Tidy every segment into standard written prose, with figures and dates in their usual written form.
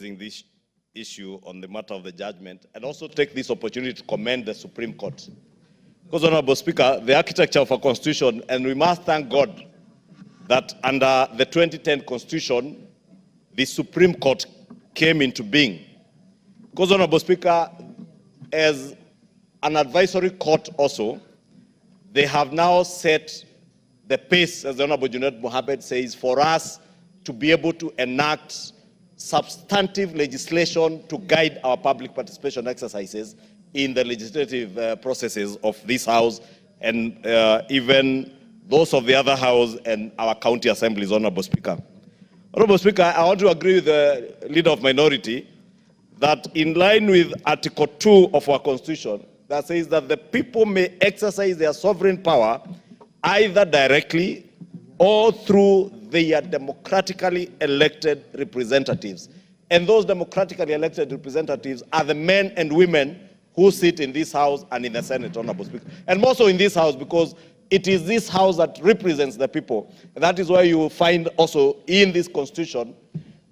this issue on the matter of the judgment, and also take this opportunity to commend the Supreme Court. Because, Honorable Speaker, the architecture of a constitution, and we must thank God that under the 2010 Constitution, the Supreme Court came into being. Because, Honorable Speaker, as an advisory court also, they have now set the pace, as the Honorable Junaid Mohammed says, for us to be able to enact substantive legislation to guide our public participation exercises in the legislative processes of this House and even those of the other House and our county assemblies, Honorable Speaker. Honorable Speaker, I want to agree with the Leader of Minority that in line with Article 2 of our Constitution, that says that the people may exercise their sovereign power either directly or through their democratically elected representatives. And those democratically elected representatives are the men and women who sit in this House and in the Senate, Honorable Speaker. And more so in this House, because it is this House that represents the people. And that is why you will find also in this Constitution,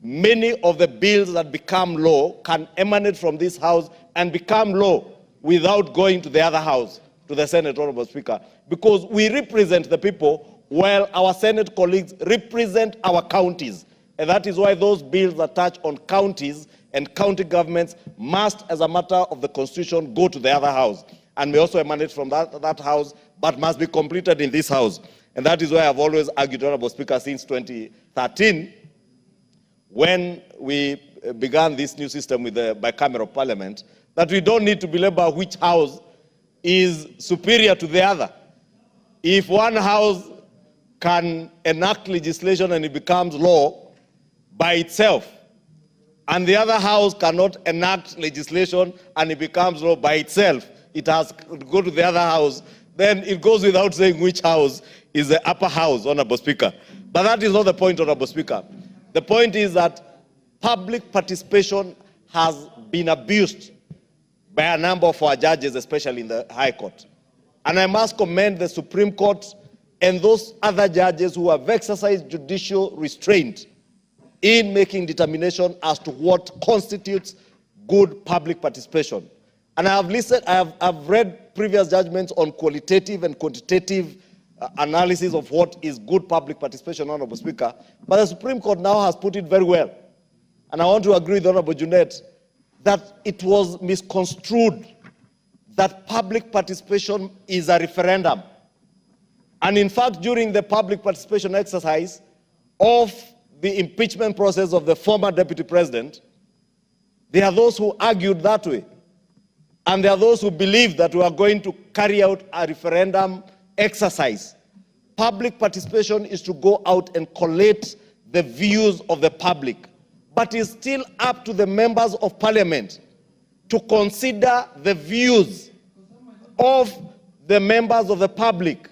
many of the bills that become law can emanate from this House and become law without going to the other House, to the Senate, Honorable Speaker, because we represent the people while our Senate colleagues represent our counties. And that is why those bills that touch on counties and county governments must, as a matter of the Constitution, go to the other House and may also emanate from that House, but must be completed in this House. And that is why I've always argued, Honorable Speaker, since 2013, when we began this new system with the bicameral parliament, that we don't need to belabor which House is superior to the other. If one House can enact legislation and it becomes law by itself, and the other House cannot enact legislation and it becomes law by itself, it has to go to the other House, then it goes without saying which House is the upper House, Honorable Speaker. But that is not the point, Honorable Speaker. The point is that public participation has been abused by a number of our judges, especially in the High Court. And I must commend the Supreme Court and those other judges who have exercised judicial restraint in making determination as to what constitutes good public participation. And I've read previous judgments on qualitative and quantitative analysis of what is good public participation, Honorable Speaker, but the Supreme Court now has put it very well. And I want to agree with Honorable Junaid that it was misconstrued that public participation is a referendum. And in fact, during the public participation exercise of the impeachment process of the former deputy president, there are those who argued that way. And there are those who believe that we are going to carry out a referendum exercise. Public participation is to go out and collate the views of the public. But it's still up to the members of parliament to consider the views of the members of the public.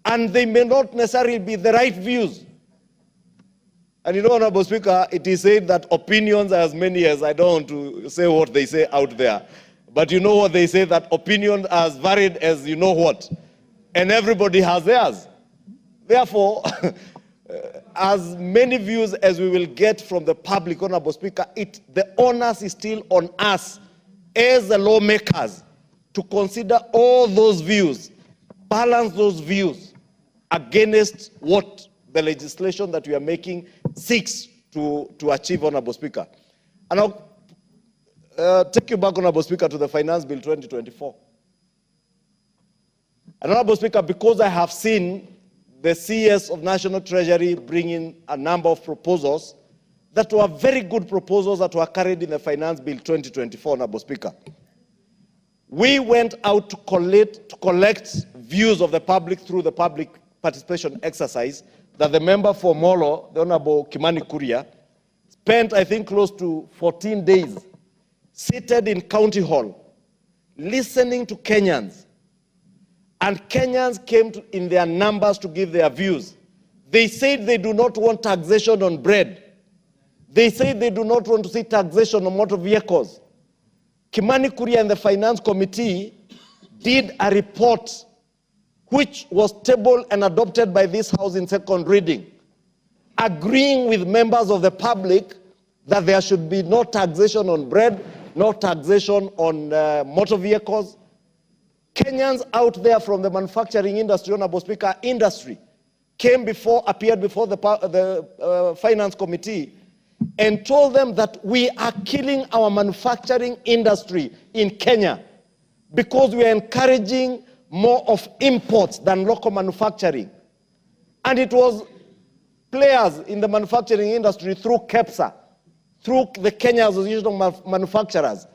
And they may not necessarily be the right views. And you know, Honorable Speaker, it is said that opinions are as many as, I don't want to say what they say out there, but you know what they say, that opinions are as varied as you know what. And everybody has theirs. Therefore, as many views as we will get from the public, Honorable Speaker, the onus is still on us as the lawmakers to consider all those views, balance those views against what the legislation that we are making seeks to achieve, Honorable Speaker. And I'll take you back, Honorable Speaker, to the Finance Bill 2024. And Honorable Speaker, because I have seen the CS of National Treasury bring in a number of proposals that were very good proposals that were carried in the Finance Bill 2024, Honorable Speaker. We went out to collect views of the public through the public participation exercise that the member for Molo, the Honorable Kimani Kuria, spent, I think, close to 14 days seated in County Hall, listening to Kenyans. And Kenyans came in their numbers to give their views. They said they do not want taxation on bread. They said they do not want to see taxation on motor vehicles. Kimani Kuria and the Finance Committee did a report which was tabled and adopted by this House in second reading, agreeing with members of the public that there should be no taxation on bread, no taxation on motor vehicles. Kenyans out there from the manufacturing industry, Honorable Speaker, industry, appeared before the Finance Committee and told them that we are killing our manufacturing industry in Kenya because we are encouraging more of imports than local manufacturing. And it was players in the manufacturing industry through KEPSA, through the Kenya Association of Manufacturers,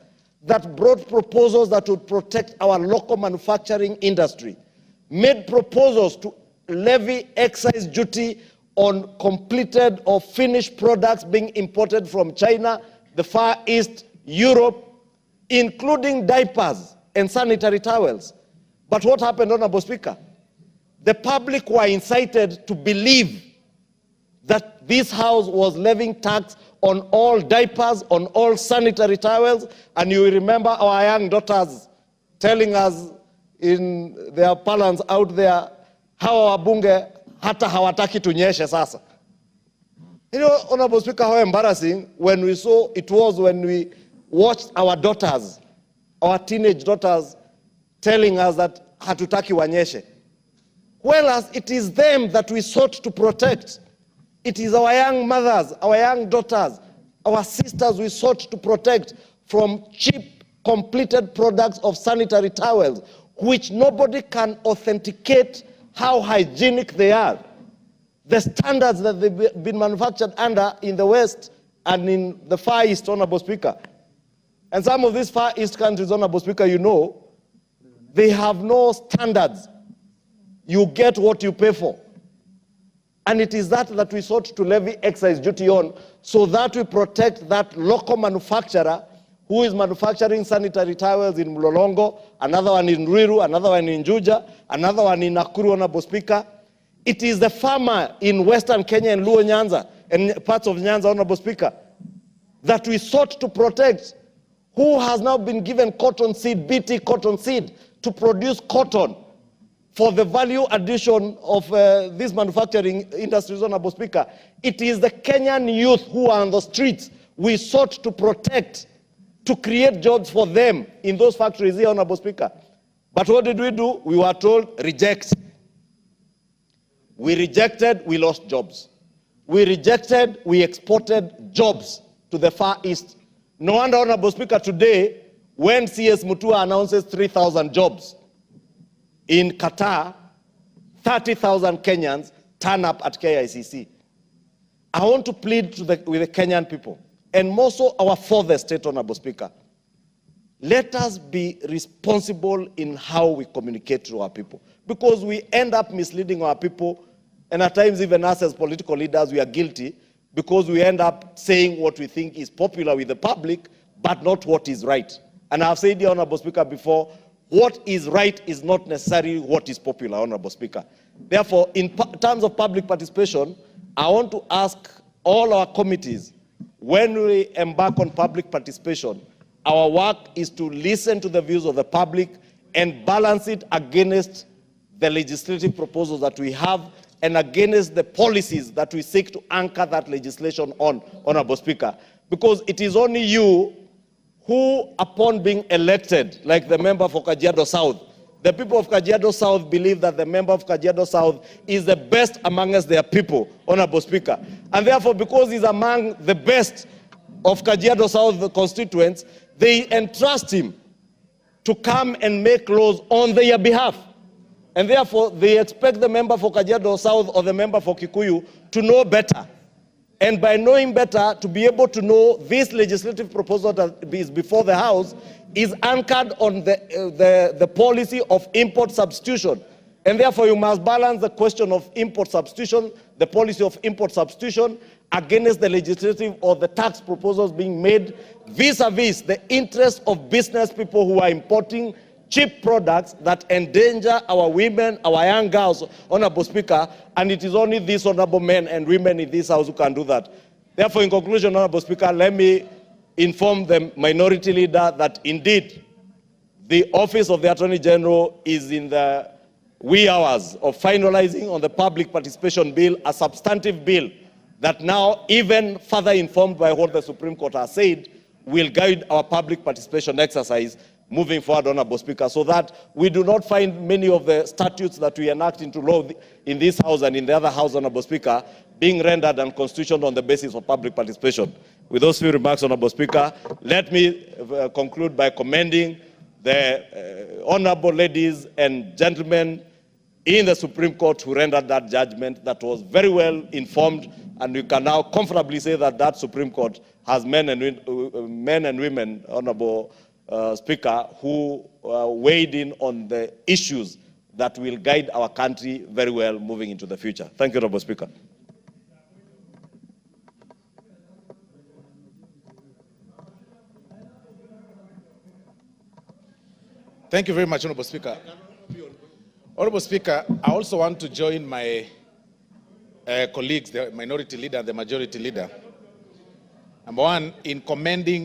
that brought proposals that would protect our local manufacturing industry, made proposals to levy excise duty on completed or finished products being imported from China, the Far East, Europe, including diapers and sanitary towels. But what happened, Honorable Speaker? The public were incited to believe that this House was levying tax on all diapers, on all sanitary towels, and you remember our young daughters telling us in their parlance out there how our bunge hata hawataki tunyeshe sasa. You know, Honorable Speaker, how embarrassing when we saw it was when we watched our daughters, our teenage daughters, telling us that hatutaki wanyeshe. Whereas it is them that we sought to protect. It is our young mothers, our young daughters, our sisters we sought to protect from cheap, completed products of sanitary towels, which nobody can authenticate how hygienic they are. The standards that they've been manufactured under in the West and in the Far East, Honorable Speaker. And some of these Far East countries, Honorable Speaker, you know, they have no standards. You get what you pay for. And it is that we sought to levy excise duty on, so that we protect that local manufacturer who is manufacturing sanitary towels in Mlolongo, another one in Ruiru, another one in Juja, another one in Nakuru, Honorable Speaker. It is the farmer in Western Kenya and Luo Nyanza, and parts of Nyanza, Honorable Speaker, that we sought to protect, who has now been given cotton seed, BT cotton seed, to produce cotton for the value addition of these manufacturing industries, Honorable Speaker. It is the Kenyan youth who are on the streets we sought to protect, to create jobs for them in those factories here, Honorable Speaker. But what did we do? We were told, reject. We rejected, we lost jobs. We rejected, we exported jobs to the Far East. No wonder, Honorable Speaker, today, when CS Mutua announces 3,000 jobs, in Qatar, 30,000 Kenyans turn up at KICC. I want to plead with the Kenyan people, and more so our fourth state, Honorable Speaker. Let us be responsible in how we communicate to our people, because we end up misleading our people, and at times even us as political leaders, we are guilty, because we end up saying what we think is popular with the public, but not what is right. And I've said here, Honorable Speaker, before, what is right is not necessarily what is popular, Honorable Speaker. Therefore, in terms of public participation, I want to ask all our committees, when we embark on public participation, our work is to listen to the views of the public and balance it against the legislative proposals that we have and against the policies that we seek to anchor that legislation on, Honorable Speaker. Because it is only you who, upon being elected, like the member for Kajiado South, the people of Kajiado South believe that the member of Kajiado South is the best amongst their people, Honorable Speaker. And therefore, because he's among the best of Kajiado South constituents, they entrust him to come and make laws on their behalf. And therefore, they expect the member for Kajiado South or the member for Kikuyu to know better. And by knowing better, to be able to know this legislative proposal that is before the House is anchored on the policy of import substitution. And therefore, you must balance the question of import substitution, the policy of import substitution, against the legislative or the tax proposals being made vis-a-vis the interests of business people who are importing cheap products that endanger our women, our young girls, Honorable Speaker, and it is only these honorable men and women in this House who can do that. Therefore, in conclusion, Honorable Speaker, let me inform the minority leader that indeed the office of the Attorney General is in the wee hours of finalizing on the public participation bill, a substantive bill that now, even further informed by what the Supreme Court has said, will guide our public participation exercise moving forward, Honorable Speaker, so that we do not find many of the statutes that we enact into law in this House and in the other House, Honorable Speaker, being rendered unconstitutional on the basis of public participation. With those few remarks, Honorable Speaker, let me conclude by commending the honorable ladies and gentlemen in the Supreme Court who rendered that judgment that was very well informed, and we can now comfortably say that that Supreme Court has men and women, Honorable Speaker, who weighed in on the issues that will guide our country very well moving into the future. Thank you, Honorable Speaker. Thank you very much, Honorable Speaker. Honorable Speaker, I also want to join my colleagues, the minority leader and the majority leader. Number one, in commending